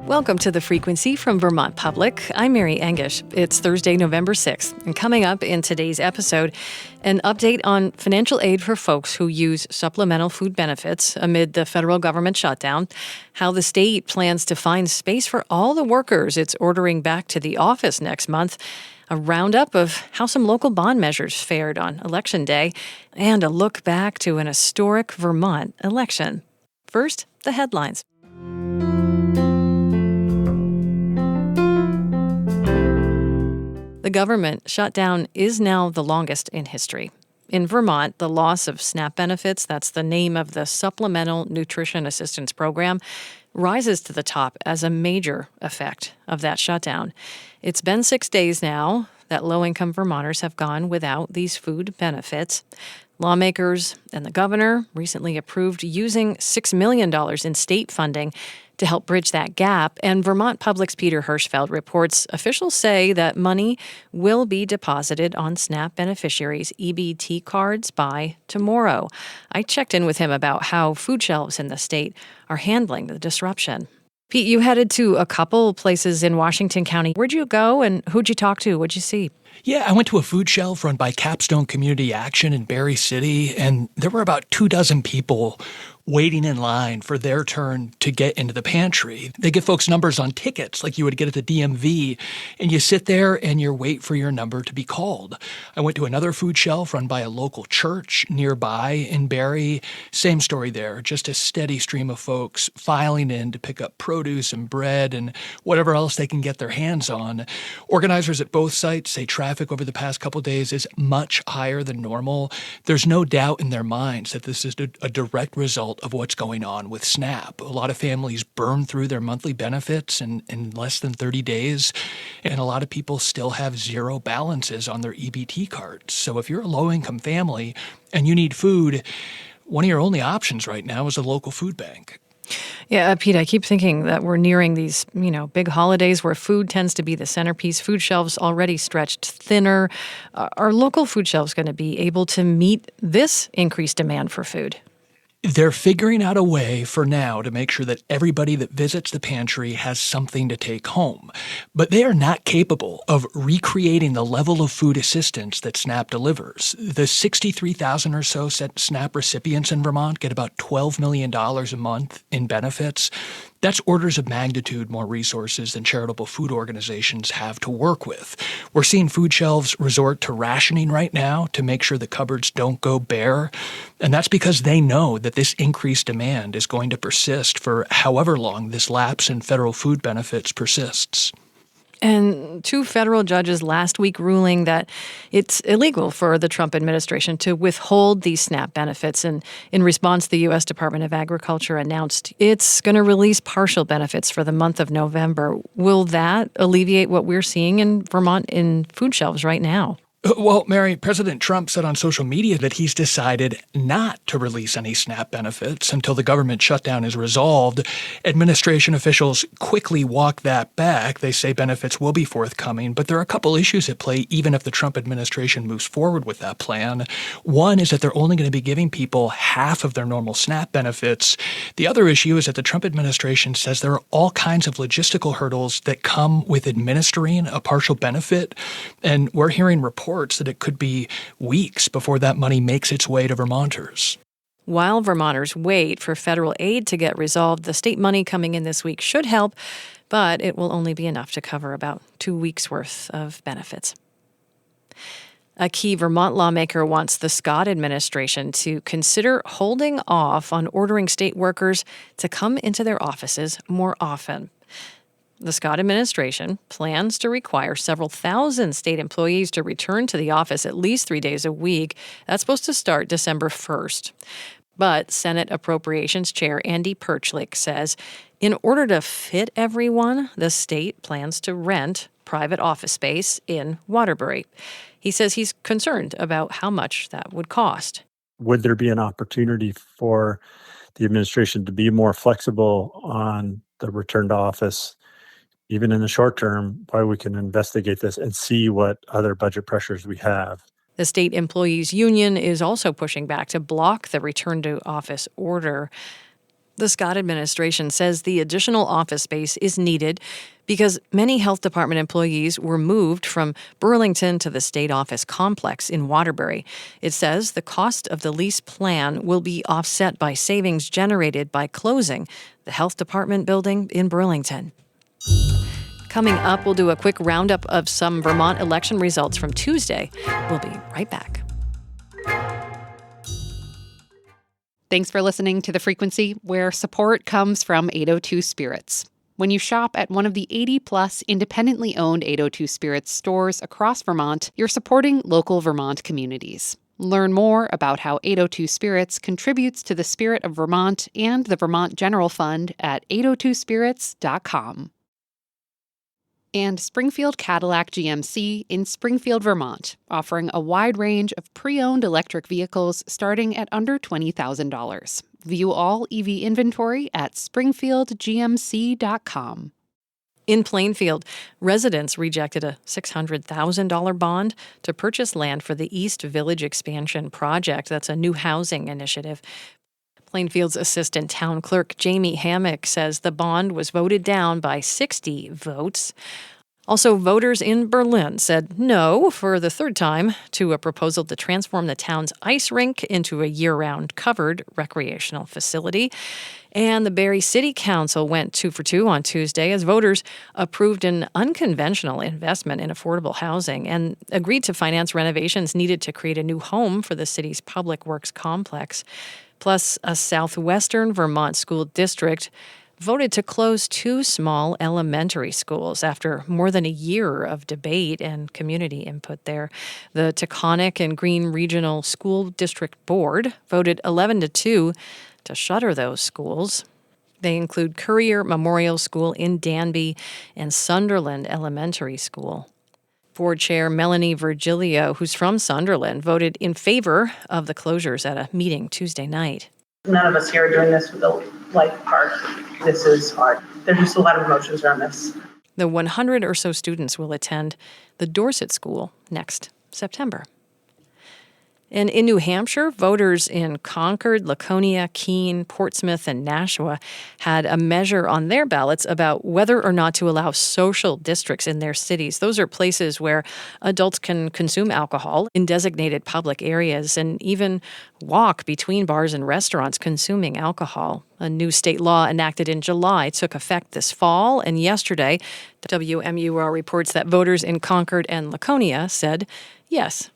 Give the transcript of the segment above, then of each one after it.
Welcome to The Frequency from Vermont Public. I'm Mary Engish. It's Thursday, November 6th. And coming up in today's episode, an update on financial aid for folks who use supplemental food benefits amid the federal government shutdown, how the state plans to find space for all the workers it's ordering back to the office next month, a roundup of how some local bond measures fared on Election Day, and a look back to an historic Vermont election. First, the headlines. The government shutdown is now the longest in history. In Vermont, the loss of SNAP benefits, that's the name of the Supplemental Nutrition Assistance Program, rises to the top as a major effect of that shutdown. It's been 6 days now that low-income Vermonters have gone without these food benefits. Lawmakers and the governor recently approved using $6 million in state funding to help bridge that gap, and Vermont Public's Peter Hirschfeld reports officials say that money will be deposited on SNAP beneficiaries' EBT cards by tomorrow. I checked in with him about how food shelves in the state are handling the disruption. Pete, you headed to a couple places in Washington County. Where'd you go and who'd you talk to? What'd you see? Yeah, I went to a food shelf run by Capstone Community Action in Berry City, and there were about 24 people waiting in line for their turn to get into the pantry. They give folks numbers on tickets like you would get at the DMV, and you sit there and you wait for your number to be called. I went to another food shelf run by a local church nearby in Berry. Same story there, just a steady stream of folks filing in to pick up produce and bread and whatever else they can get their hands on. Organizers at both sites say traffic over the past couple days is much higher than normal. There's no doubt in their minds that this is a direct result of what's going on with SNAP. A lot of families burn through their monthly benefits in less than 30 days, and a lot of people still have zero balances on their EBT cards. So if you're a low-income family and you need food, one of your only options right now is a local food bank. Yeah, Pete, I keep thinking that we're nearing these, big holidays where food tends to be the centerpiece. Food shelves already stretched thinner. Are local food shelves going to be able to meet this increased demand for food? They're figuring out a way for now to make sure that everybody that visits the pantry has something to take home. But they are not capable of recreating the level of food assistance that SNAP delivers. The 63,000 or so SNAP recipients in Vermont get about $12 million a month in benefits. That's orders of magnitude more resources than charitable food organizations have to work with. We're seeing food shelves resort to rationing right now to make sure the cupboards don't go bare. And that's because they know that this increased demand is going to persist for however long this lapse in federal food benefits persists. And two federal judges last week ruling that it's illegal for the Trump administration to withhold these SNAP benefits. And in response, the U.S. Department of Agriculture announced it's going to release partial benefits for the month of November. Will that alleviate what we're seeing in Vermont in food shelves right now? Well, Mary, President Trump said on social media that he's decided not to release any SNAP benefits until the government shutdown is resolved. Administration officials quickly walked that back. They say benefits will be forthcoming, but there are a couple issues at play even if the Trump administration moves forward with that plan. One is that they're only going to be giving people half of their normal SNAP benefits. The other issue is that the Trump administration says there are all kinds of logistical hurdles that come with administering a partial benefit, and we're hearing reports that it could be weeks before that money makes its way to Vermonters. While Vermonters wait for federal aid to get resolved, the state money coming in this week should help, but it will only be enough to cover about 2 weeks' worth of benefits. A key Vermont lawmaker wants the Scott administration to consider holding off on ordering state workers to come into their offices more often. The Scott administration plans to require several thousand state employees to return to the office at least 3 days a week. That's supposed to start December 1st. But Senate Appropriations Chair Andy Perchlik says in order to fit everyone, the state plans to rent private office space in Waterbury. He says he's concerned about how much that would cost. Would there be an opportunity for the administration to be more flexible on the return to office, even in the short term, why we can investigate this and see what other budget pressures we have? The state employees union is also pushing back to block the return to office order. The Scott administration says the additional office space is needed because many health department employees were moved from Burlington to the state office complex in Waterbury. It says the cost of the lease plan will be offset by savings generated by closing the health department building in Burlington. Coming up, we'll do a quick roundup of some Vermont election results from Tuesday. We'll be right back. Thanks for listening to The Frequency, where support comes from 802 Spirits. When you shop at one of the 80-plus independently owned 802 Spirits stores across Vermont, you're supporting local Vermont communities. Learn more about how 802 Spirits contributes to the spirit of Vermont and the Vermont General Fund at 802spirits.com. And Springfield Cadillac GMC in Springfield, Vermont, offering a wide range of pre-owned electric vehicles starting at under $20,000. View all EV inventory at springfieldgmc.com. In Plainfield, residents rejected a $600,000 bond to purchase land for the East Village Expansion Project. That's a new housing initiative. Plainfield's assistant town clerk Jamie Hammock says the bond was voted down by 60 votes. Also, voters in Berlin said no for the third time to a proposal to transform the town's ice rink into a year-round covered recreational facility. And the Barrie City Council went 2 for 2 on Tuesday as voters approved an unconventional investment in affordable housing and agreed to finance renovations needed to create a new home for the city's public works complex. Plus, a southwestern Vermont school district voted to close 2 small elementary schools after more than a year of debate and community input there. The Taconic and Green Regional School District Board voted 11-2 to shutter those schools. They include Courier Memorial School in Danby and Sunderland Elementary School. Board Chair Melanie Virgilio, who's from Sunderland, voted in favor of the closures at a meeting Tuesday night. None of us here are doing this with a light heart. This is hard. There's just a lot of emotions around this. The 100 or so students will attend the Dorset School next September. And in New Hampshire, voters in Concord, Laconia, Keene, Portsmouth, and Nashua had a measure on their ballots about whether or not to allow social districts in their cities. Those are places where adults can consume alcohol in designated public areas and even walk between bars and restaurants consuming alcohol. A new state law enacted in July took effect this fall, and yesterday, WMUR reports that voters in Concord and Laconia said yes.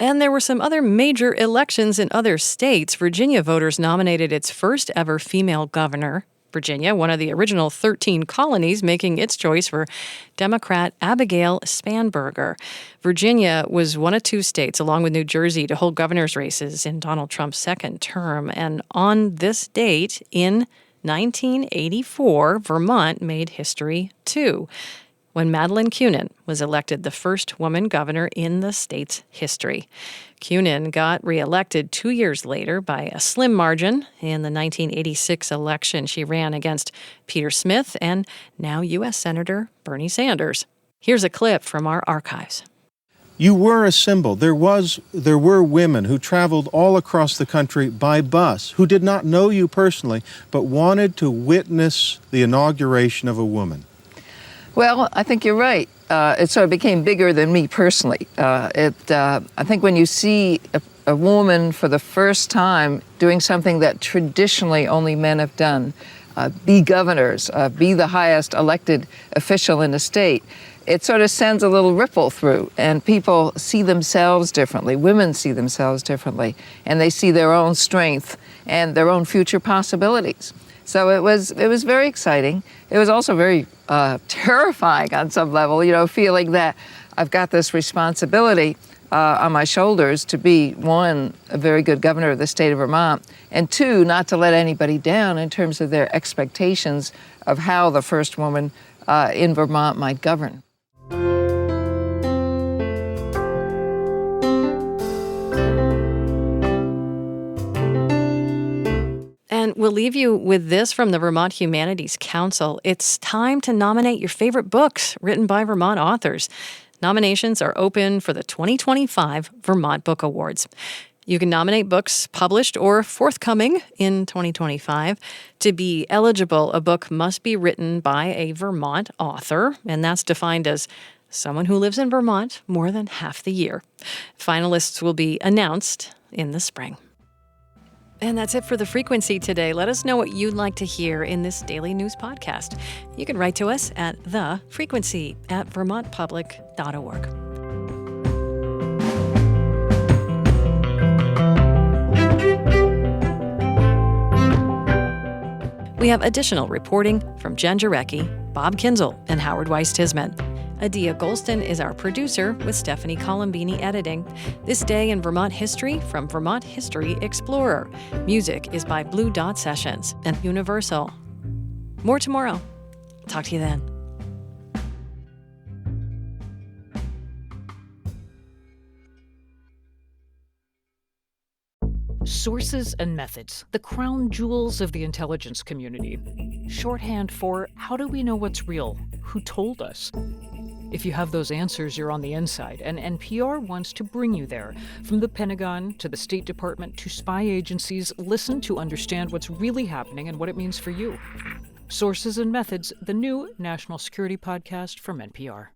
And there were some other major elections in other states. Virginia voters nominated its first ever female governor. Virginia, one of the original 13 colonies, making its choice for Democrat Abigail Spanberger. Virginia was one of 2 states, along with New Jersey, to hold governor's races in Donald Trump's second term. And on this date, in 1984, Vermont made history too, when Madeleine Kunin was elected the first woman governor in the state's history. Kunin got reelected 2 years later by a slim margin. In the 1986 election, she ran against Peter Smith and now U.S. Senator Bernie Sanders. Here's a clip from our archives. You were a symbol. There were women who traveled all across the country by bus who did not know you personally, but wanted to witness the inauguration of a woman. Well, I think you're right. It sort of became bigger than me personally. I think when you see a woman for the first time doing something that traditionally only men have done, be governors, be the highest elected official in the state, it sort of sends a little ripple through, and people see themselves differently. Women see themselves differently, and they see their own strength and their own future possibilities. So it was very exciting. It was also very terrifying on some level, feeling that I've got this responsibility on my shoulders to be, 1, a very good governor of the state of Vermont, and 2, not to let anybody down in terms of their expectations of how the first woman in Vermont might govern. And we'll leave you with this from the Vermont Humanities Council. It's time to nominate your favorite books written by Vermont authors. Nominations are open for the 2025 Vermont Book Awards. You can nominate books published or forthcoming in 2025. To be eligible, a book must be written by a Vermont author, and that's defined as someone who lives in Vermont more than half the year. Finalists will be announced in the spring. And that's it for The Frequency today. Let us know what you'd like to hear in this daily news podcast. You can write to us at thefrequency@vermontpublic.org. We have additional reporting from Jen Jarecki, Bob Kinzel, and Howard Weiss-Tisman. Adia Golston is our producer, with Stephanie Colombini editing. This Day in Vermont History from Vermont History Explorer. Music is by Blue Dot Sessions and Universal. More tomorrow. Talk to you then. Sources and methods, the crown jewels of the intelligence community. Shorthand for how do we know what's real? Who told us? If you have those answers, you're on the inside, and NPR wants to bring you there. From the Pentagon to the State Department to spy agencies, listen to understand what's really happening and what it means for you. Sources and Methods, the new national security podcast from NPR.